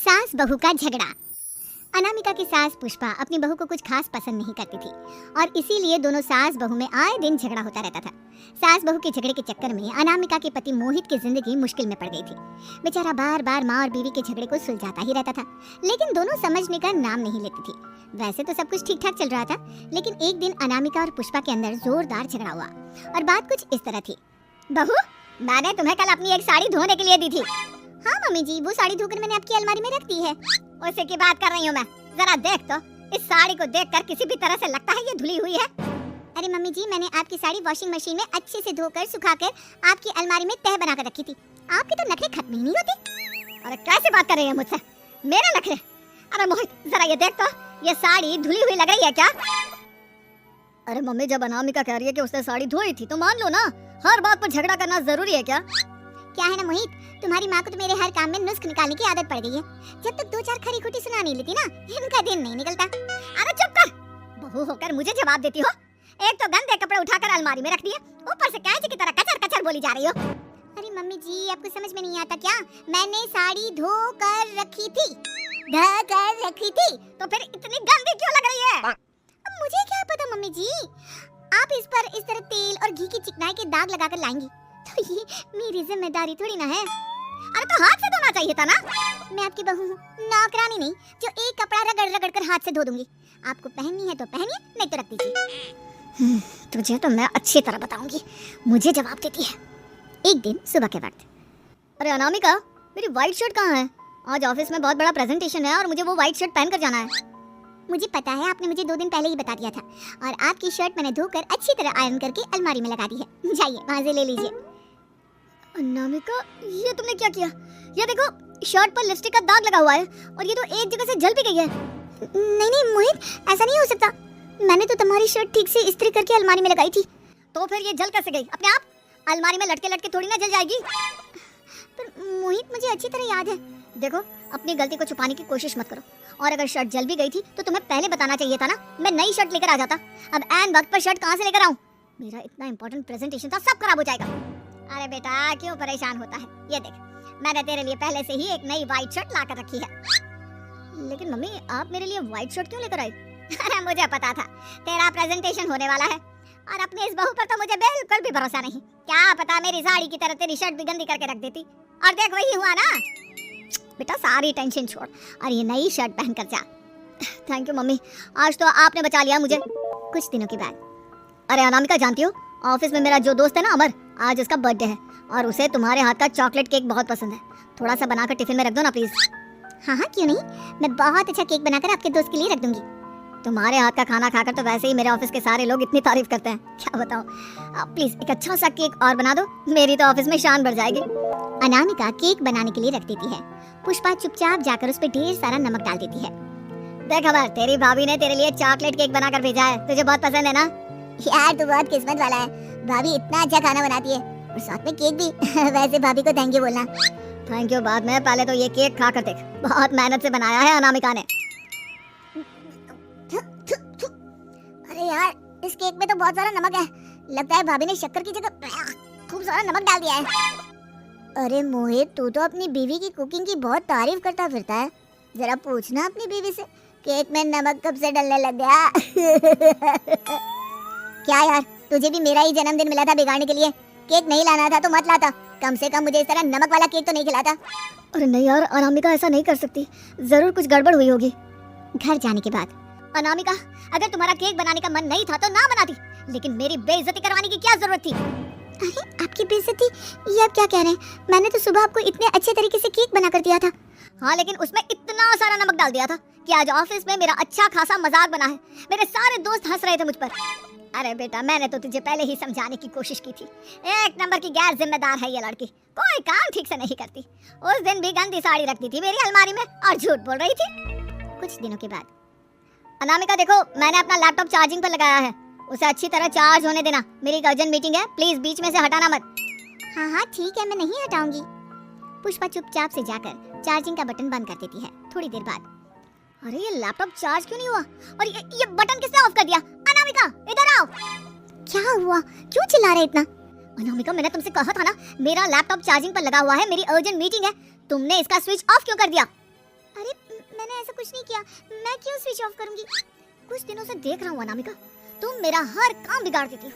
सास बहू का झगड़ा। अनामिका की सास पुष्पा अपनी बहू को कुछ खास पसंद नहीं करती थी और इसीलिए दोनों सास बहू में आए दिन झगड़ा होता रहता था। सास बहू के झगड़े के चक्कर में अनामिका के पति मोहित की जिंदगी मुश्किल में पड़ गई थी। बेचारा बार बार माँ और बीवी के झगड़े को सुलझाता ही रहता था, लेकिन दोनों समझने का नाम नहीं लेती थी। वैसे तो सब कुछ ठीक ठाक चल रहा था, लेकिन एक दिन अनामिका और पुष्पा के अंदर जोरदार झगड़ा हुआ और बात कुछ इस तरह थी। बहू, मैंने तुम्हें कल अपनी एक साड़ी धोने के लिए दी थी। हाँ मम्मी जी, वो साड़ी धोकर मैंने आपकी अलमारी में रख दी है। उसी की बात कर रही हूँ मैं। जरा देख तो, इस साड़ी को देखकर किसी भी तरह से लगता है ये धुली हुई है। अरे मम्मी जी, मैंने आपकी साड़ी वॉशिंग मशीन में अच्छे से धोकर सुखाकर आपकी अलमारी में तह बनाकर रखी थी। आपके तो नखरे खत्म ही नहीं होते। अरे कैसे बात कर रही है मुझसे, मेरे नखरे? अरे मोहित, जरा ये देख तो, ये साड़ी धुली हुई लग रही है क्या? अरे मम्मी, जब अनामिका कह रही है कि उसने साड़ी धोई थी तो मान लो ना। हर बात पर झगड़ा करना जरूरी है क्या? क्या है ना मोहित, तुम्हारी माँ को तो मेरे हर काम में नुस्ख निकालने की आदत पड़ गई है। जब तक दो चार खरी खोटी सुना नहीं लेती ना, इनका दिन नहीं निकलता। अरे चुप कर, बहू होकर मुझे जवाब देती हो। एक तो गंदे कपड़े उठाकर अलमारी में रख दिए, ऊपर से कैसे की तरह कचर कचर बोली जा रही हो। अरे मम्मी जी, आपको समझ में नहीं आता क्या? मैंने साड़ी धो कर रखी थी, तो फिर इतनी गंदी क्यों लग रही है? अब मुझे क्या पता मम्मी जी, आप इस पर इस तरह तेल और घी की चिकनाई के दाग लगाकर लाएंगी तो ये मेरी जिम्मेदारी थोड़ी ना है। अरे तो हाथ से धोना चाहिए था ना। मैं आपकी बहू हूँ, नौकरानी नहीं, जो एक कपड़ा रगड़ रगड़ कर हाथ से धो दूंगी। आपको पहननी है तो पहनिए, नहीं तो रख दीजिए। तुझे तो मैं अच्छी तरह बताऊंगी, मुझे जवाब देती है। एक दिन सुबह के वक्त, अरे अनामिका, मेरी व्हाइट शर्ट कहाँ है? आज ऑफिस में बहुत बड़ा प्रेजेंटेशन है और मुझे वो व्हाइट शर्ट पहन कर जाना है। मुझे पता है, आपने मुझे 2 दिन पहले ही बता दिया था और आपकी शर्ट मैंने धोकर अच्छी तरह आयरन करके अलमारी में लगा दी है। जाइए वहाँ से ले लीजिए। अनामिका, ये तुमने क्या किया? ये देखो, शर्ट पर लिपस्टिक का दाग लगा हुआ है और ये तो एक जगह से जल भी गई है। नहीं नहीं मोहित, ऐसा नहीं हो सकता। मैंने तो तुम्हारी शर्ट ठीक से इस्त्री करके अलमारी में लगाई थी। तो फिर ये जल कैसे गई अपने आप? अलमारी में लटके लटके थोड़ी ना जल जाएगी। पर मोहित, मुझे अच्छी तरह याद है। देखो, अपनी गलती को छुपाने की कोशिश मत करो, और अगर शर्ट जल भी गई थी तो तुम्हें पहले बताना चाहिए था ना। मैं नई शर्ट लेकर आ जाता। अब ऐन वक्त पर शर्ट कहाँ से लेकर आऊं? मेरा इतना इंपॉर्टेंट प्रेजेंटेशन था, सब खराब हो जाएगा। अरे बेटा, क्यों परेशान होता है? ये देख, मैंने तेरे लिए पहले से ही एक नई व्हाइट शर्ट लाकर रखी है। लेकिन मम्मी, आप मेरे लिए व्हाइट शर्ट क्यों लेकर आई? अरे मुझे पता था तेरा प्रेजेंटेशन होने वाला है और अपनी इस बहू पर तो मुझे बिल्कुल भी भरोसा नहीं। क्या पता मेरी साड़ी की तरह तेरी शर्ट भी गंदी करके रख देती। और देख, वही हुआ ना। बेटा, सारी टेंशन छोड़ और ये नई शर्ट पहन कर जा। थैंक यू मम्मी, आज तो आपने बचा लिया मुझे। कुछ दिनों के बाद, अरे अनामिका, जानती हो ऑफिस में मेरा जो दोस्त है ना अमर, आज उसका बर्थडे है और उसे तुम्हारे हाथ का चॉकलेट केक बहुत पसंद है। थोड़ा सा बनाकर टिफिन में रख दो ना प्लीज। हाँ हाँ, क्यों नहीं, मैं बहुत अच्छा केक बनाकर आपके दोस्त के लिए रख दूंगी। तुम्हारे हाथ का खाना खाकर तो वैसे ही मेरे ऑफिस के सारे लोग इतनी तारीफ करते हैं, क्या बताऊं। आप प्लीज एक अच्छा सा केक और बना दो, मेरी तो ऑफिस में शान बढ़ जाएगी। अनामिका केक बनाने के लिए रख देती है। पुष्पा चुपचाप जाकर उस पर ढेर सारा नमक डाल देती है। देख अमर, तेरी भाभी ने तेरे लिए चॉकलेट केक बनाकर भेजा है, तुझे बहुत पसंद है ना? यार तू बहुत किस्मत वाला है, भाभी इतना अच्छा खाना बनाती है और साथ में केक भी। वैसे भाभी को थैंक यू बोलना। थैंक यू बाद में, पहले तो ये केक खा कर देख, बहुत मेहनत से बनाया है अनामिका ने। अरे यार, इस केक में तो बहुत सारा नमक है, लगता है भाभी ने शक्कर की जगह खूब सारा नमक डाल दिया है। अरे मोहित, तू तो अपनी बीवी की कुकिंग की बहुत तारीफ करता फिरता है, जरा पूछना अपनी बीवी से केक में नमक कब से डलने लग गया। क्या यार, तुझे भी मेरा ही जन्मदिन मिला था बिगाड़ने के लिए? केक नहीं लाना था तो मत लाता, कम से कम मुझे इस तरह नमक वाला केक तो नहीं खिलाता। अरे नहीं यार, अनामिका ऐसा नहीं कर सकती, जरूर कुछ गड़बड़ हुई होगी। घर जाने के बाद, अनामिका, अगर तुम्हारा केक बनाने का मन नहीं था तो ना बनाती, लेकिन मेरी बेइज्जती करवाने की क्या जरूरत थी? अरे आपकी बेइज्जती, ये आप क्या कह रहे हैं? मैंने तो सुबह आपको इतने अच्छे तरीके से केक बना कर दिया था। हाँ, लेकिन उसमें इतना सारा नमक डाल दिया था कि आज ऑफिस में मेरा अच्छा खासा मजाक बना है। मेरे सारे दोस्त हंस रहे थे मुझ पर। अरे बेटा, मैंने तो तुझे पहले ही समझाने की कोशिश की थी, एक नंबर की गैर जिम्मेदार है ये लड़की, कोई काम ठीक से नहीं करती। उस दिन भी गंदी साड़ी रखती थी मेरी अलमारी में और झूठ बोल रही थी। कुछ दिनों के बाद, अनामिका देखो, मैंने अपना लैपटॉप चार्जिंग पर लगाया है, उसे अच्छी तरह चार्ज होने देना। मेरी एक अर्जेंट मीटिंग है, प्लीज बीच में से हटाना मत। हाँ हाँ ठीक है, मैं नहीं हटाऊंगी। पुष्पा चुपचाप से जाकर चार्जिंग का बटन बंद कर देती है। थोड़ी देर बाद, अरे ये लैपटॉप चार्ज क्यों नहीं हुआ और ये बटन किसने ऑफ कर दिया? अनामिका, इधर आओ। क्या हुआ, क्यों चिल्ला रहे इतना? अनामिका, मैंने तुमसे कहा था ना, मेरा लैपटॉप चार्जिंग पर लगा हुआ है, मेरी अर्जेंट मीटिंग है, तुमने इसका स्विच ऑफ क्यों कर दिया? अरे मैंने ऐसा कुछ नहीं किया, मैं क्यों स्विच ऑफ करूंगी? कुछ दिनों से देख रहा हूँ अनामिका, तुम मेरा हर काम बिगाड़ देती हो।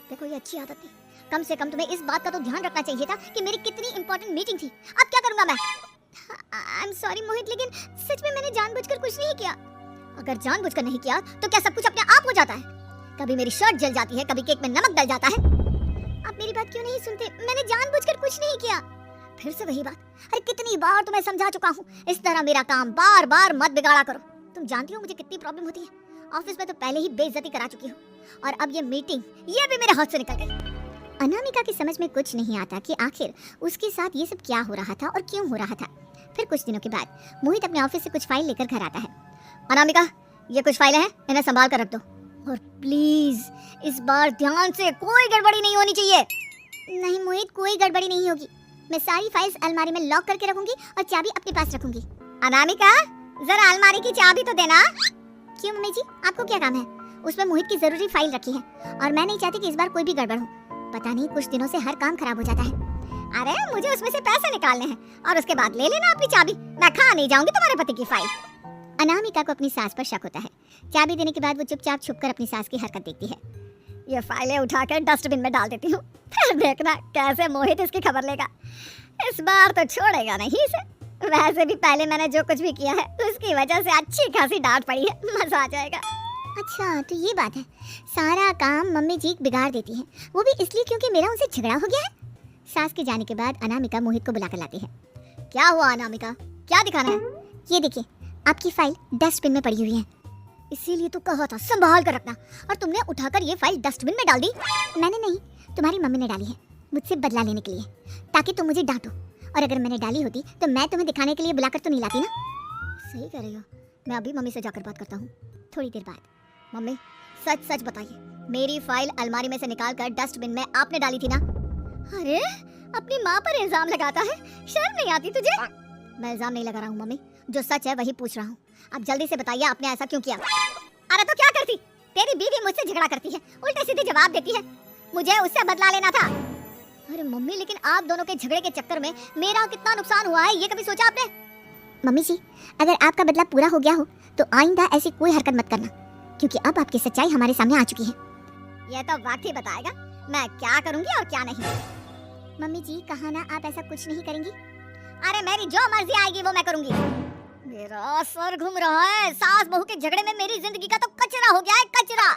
देखो ये अच्छी आदत थी, कम से कम तुम्हें इस बात का तो ध्यान रखना चाहिए था कि मेरी कितनी इंपॉर्टेंट मीटिंग थी। अब क्या करूंगा मैं? आई एम सॉरी मोहित, लेकिन सच में मैंने जानबूझकर कुछ नहीं किया। अगर जानबूझकर नहीं किया तो क्या सब कुछ अपने आप हो जाता है? कभी मेरी शर्ट जल जाती है, कभी केक में नमक डल जाता है। आप मेरी बात क्यों नहीं सुनते? मैंने जानबूझकर कुछ नहीं किया। फिर से वही बात, अरे कितनी बार तुम्हें समझा चुका हूँ, इस तरह मेरा काम बार बार मत बिगाड़ा करो। तुम जानती हो मुझे कितनी प्रॉब्लम होती है, ऑफिस में तो पहले ही बेइज्जती करा चुकी हूँ, और अब ये मीटिंग, ये भी मेरे हाथ से निकल गई। अनामिका की समझ में कुछ नहीं आता कि आखिर उसके साथ ये सब क्या हो रहा था और क्यों हो रहा था। फिर कुछ दिनों के बाद मोहित अपने ऑफिस से कुछ फाइल लेकर घर आता है। अनामिका, ये कुछ फाइलें हैं, इन्हें संभाल कर रख दो, और प्लीज इस बार ध्यान से, कोई गड़बड़ी नहीं होनी चाहिए। नहीं मोहित, कोई गड़बड़ी नहीं होगी, मैं सारी फाइल्स अलमारी में लॉक करके रखूंगी और चाबी अपने पास रखूंगी। अनामिका, जरा अलमारी की चाबी तो देना। क्यों मम्मी जी, आपको क्या काम है? उसमें मोहित की जरूरी फाइल रखी है, और मैं नहीं चाहती कि इस बार कोई भी गड़बड़ हो। पता नहीं कुछ दिनों से हर काम खराब हो जाता है। अरे मुझे उसमें से पैसे निकालने हैं, और उसके बाद ले लेना अपनी चाबी, मैं खा नहीं जाऊंगी तुम्हारे पति की फाइल। अनामिका को अपनी सास पर शक होता है। चाबी देने के बाद वो चुपचाप छुपकर अपनी सास की हरकत देखती है। ये फाइलें उठाकर डस्टबिन में डाल देती हूँ, फिर देखना कैसे मोहित इसकी खबर लेगा। इस बार तो छोड़ेगा नहीं इसे। वैसे भी पहले मैंने जो कुछ भी किया है उसकी वजह से अच्छी खासी डांट पड़ी है, मजा आ जाएगा। अच्छा तो ये बात है, सारा काम मम्मी जी बिगाड़ देती है, वो भी इसलिए क्योंकि मेरा उनसे झगड़ा हो गया है। सास के जाने के बाद अनामिका मोहित को बुलाकर लाती है। क्या हुआ अनामिका, क्या दिखाना है? ये देखिए, आपकी फाइल डस्टबिन में पड़ी हुई है, इसीलिए तो कहा था संभाल कर रखना, और तुमने उठाकर ये फाइल डस्टबिन में डाल दी। मैंने नहीं, तुम्हारी मम्मी ने डाली है, मुझसे बदला लेने के लिए, ताकि तुम मुझे डांटो। और अगर मैंने डाली होती तो मैं तुम्हें दिखाने के लिए बुलाकर तो नहीं लाती ना। सही कह रही हो, मैं अभी मम्मी से जाकर बात करता हूँ। थोड़ी देर बाद, मम्मी सच सच बताइए, मेरी फाइल अलमारी में से निकाल कर डस्टबिन में आपने डाली थी ना? अरे अपनी माँ पर इल्जाम लगाता है, शर्म नहीं आती तुझे? मैं इल्जाम नहीं लगा रहा हूँ मम्मी, जो सच है वही पूछ रहा हूँ। अब जल्दी से बताइए आपने ऐसा क्यों किया? अरे तो क्या करती, तेरी बीवी मुझसे झगड़ा करती है, उल्टे सीधे जवाब देती है, मुझे उससे बदला लेना था। अरे मम्मी, लेकिन आप दोनों के झगड़े के चक्कर में मेरा कितना नुकसान हुआ है, ये कभी सोचा आपने? मम्मी जी, अगर आपका बदला पूरा हो गया हो तो आइंदा ऐसी कोई हरकत मत करना, क्योंकि अब आपकी सच्चाई हमारे सामने आ चुकी है। यह तो वक्त ही बताएगा मैं क्या करूंगी और क्या नहीं। मम्मी जी, कहा ना आप ऐसा कुछ नहीं करेंगी। अरे मेरी जो मर्जी आएगी वो मैं करूंगी। मेरा सर घूम रहा है, सास बहू के झगड़े में मेरी जिंदगी का तो कचरा हो गया है, कचरा।